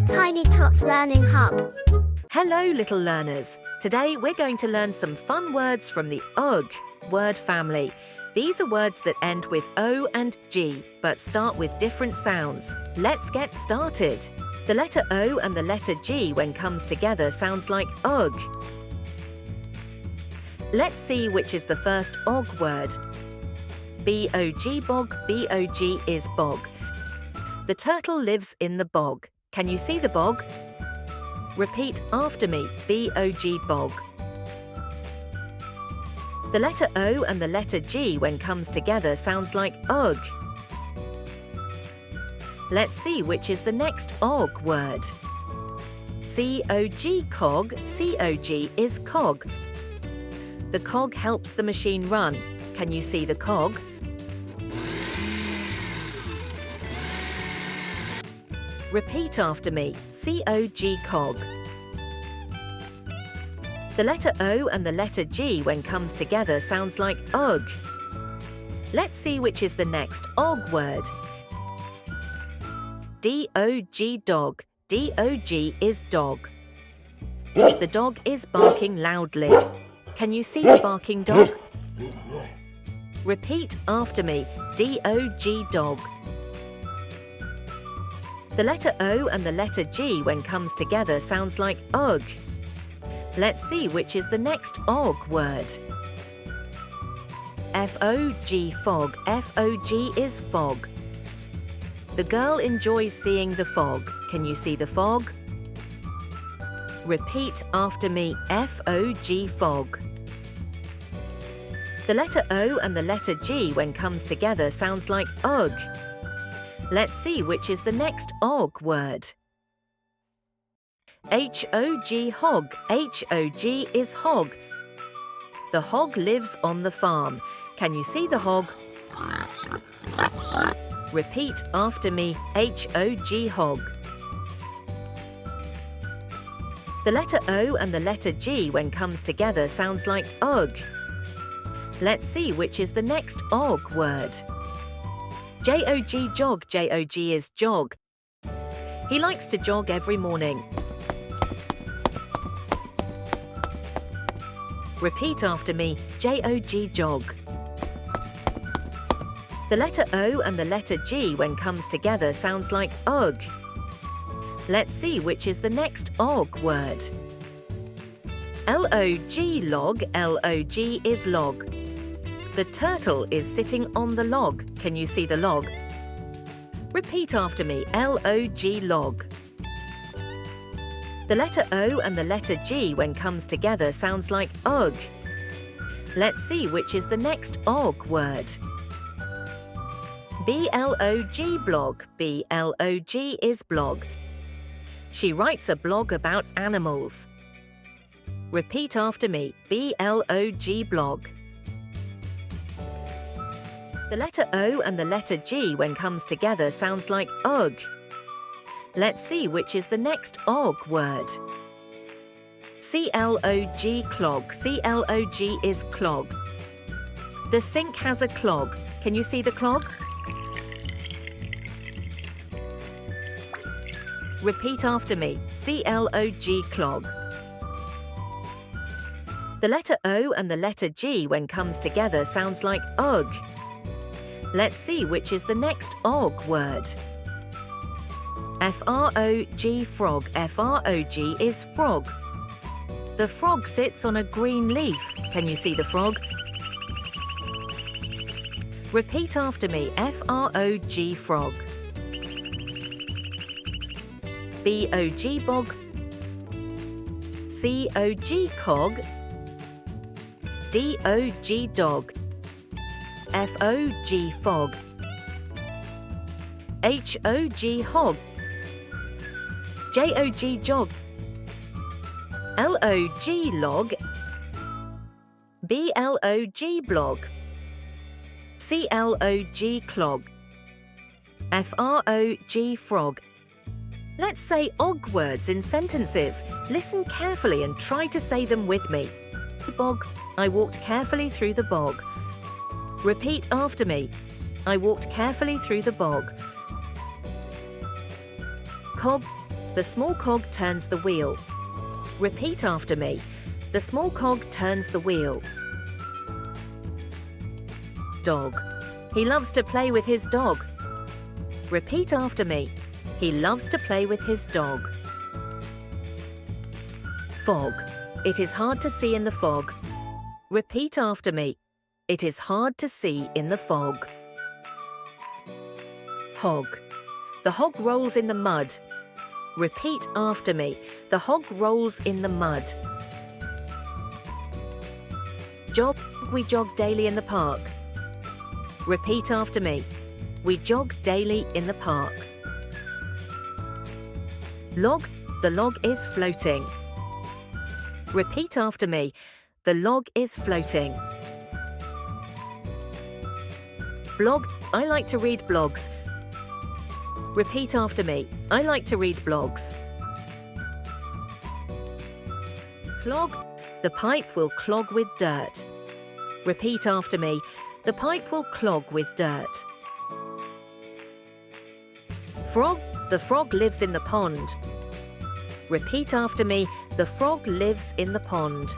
Tiny Tots Learning Hub. Hello, little learners. Today we're going to learn some fun words from the OG word family. These are words that end with O and G, but start with different sounds. Let's get started. The letter O and the letter G, when comes together, sounds like OG. Let's see which is the first OG word. B-O-G, bog, B-O-G is bog. The turtle lives in the bog. Can you see the bog? Repeat after me, B-O-G, bog. The letter O and the letter G, when comes together, sounds like OG. Let's see which is the next OG word. C-O-G, cog, C-O-G is cog. The cog helps the machine run. Can you see the cog? Repeat after me, C-O-G, cog. The letter O and the letter G, when comes together, sounds like OG. Let's see which is the next OG word. D-O-G, dog, D-O-G is dog. The dog is barking loudly. Can you see the barking dog? Repeat after me, D-O-G, dog. The letter O and the letter G, when comes together, sounds like OG. Let's see which is the next OG word. F-O-G, fog, F-O-G is fog. The girl enjoys seeing the fog. Can you see the fog? Repeat after me, F-O-G, fog. The letter O and the letter G, when comes together, sounds like OG. Let's see which is the next OG word. H-O-G, hog, H-O-G is hog. The hog lives on the farm. Can you see the hog? Repeat after me, H-O-G, hog. The letter O and the letter G, when comes together, sounds like OG. Let's see which is the next OG word. J-O-G, jog, J-O-G is jog. He likes to jog every morning. Repeat after me, J-O-G, jog. The letter O and the letter G, when comes together, sounds like OG. Let's see which is the next OG word. L-O-G, log, L-O-G is log. The turtle is sitting on the log. Can you see the log? Repeat after me, L-O-G, log. The letter O and the letter G, when comes together, sounds like OG. Let's see which is the next OG word. B-L-O-G, blog, B-L-O-G is blog. She writes a blog about animals. Repeat after me, B-L-O-G, blog. The letter O and the letter G, when comes together, sounds like OG. Let's see which is the next OG word. C-L-O-G, clog, C-L-O-G is clog. The sink has a clog. Can you see the clog? Repeat after me, C-L-O-G, clog. The letter O and the letter G, when comes together, sounds like OG. Let's see which is the next OG word. F-R-O-G, frog, F-R-O-G is frog. The frog sits on a green leaf. Can you see the frog? Repeat after me, F-R-O-G, frog. B-O-G, bog, C-O-G, cog, D-O-G, dog, F-O-G, fog, H-O-G, hog, J-O-G, jog, L-O-G, log, B-L-O-G, blog, C-L-O-G, clog, F-R-O-G, frog. Let's say OG words in sentences. Listen carefully and try to say them with me. Bog, I walked carefully through the bog. Repeat after me. I walked carefully through the bog. Cog, The small cog turns the wheel. Repeat after me. The small cog turns the wheel. Dog. He loves to play with his dog. Repeat after me. He loves to play with his dog. Fog. It is hard to see in the fog. Repeat after me. It is hard to see in the fog. Hog. The hog rolls in the mud. Repeat after me. The hog rolls in the mud. Jog. We jog daily in the park. Repeat after me. We jog daily in the park. Log. The log is floating. Repeat after me. The log is floating. Blog. I like to read blogs. Repeat after me. I like to read blogs. Clog. The pipe will clog with dirt. Repeat after me. The pipe will clog with dirt. Frog. The frog lives in the pond. Repeat after me. The frog lives in the pond.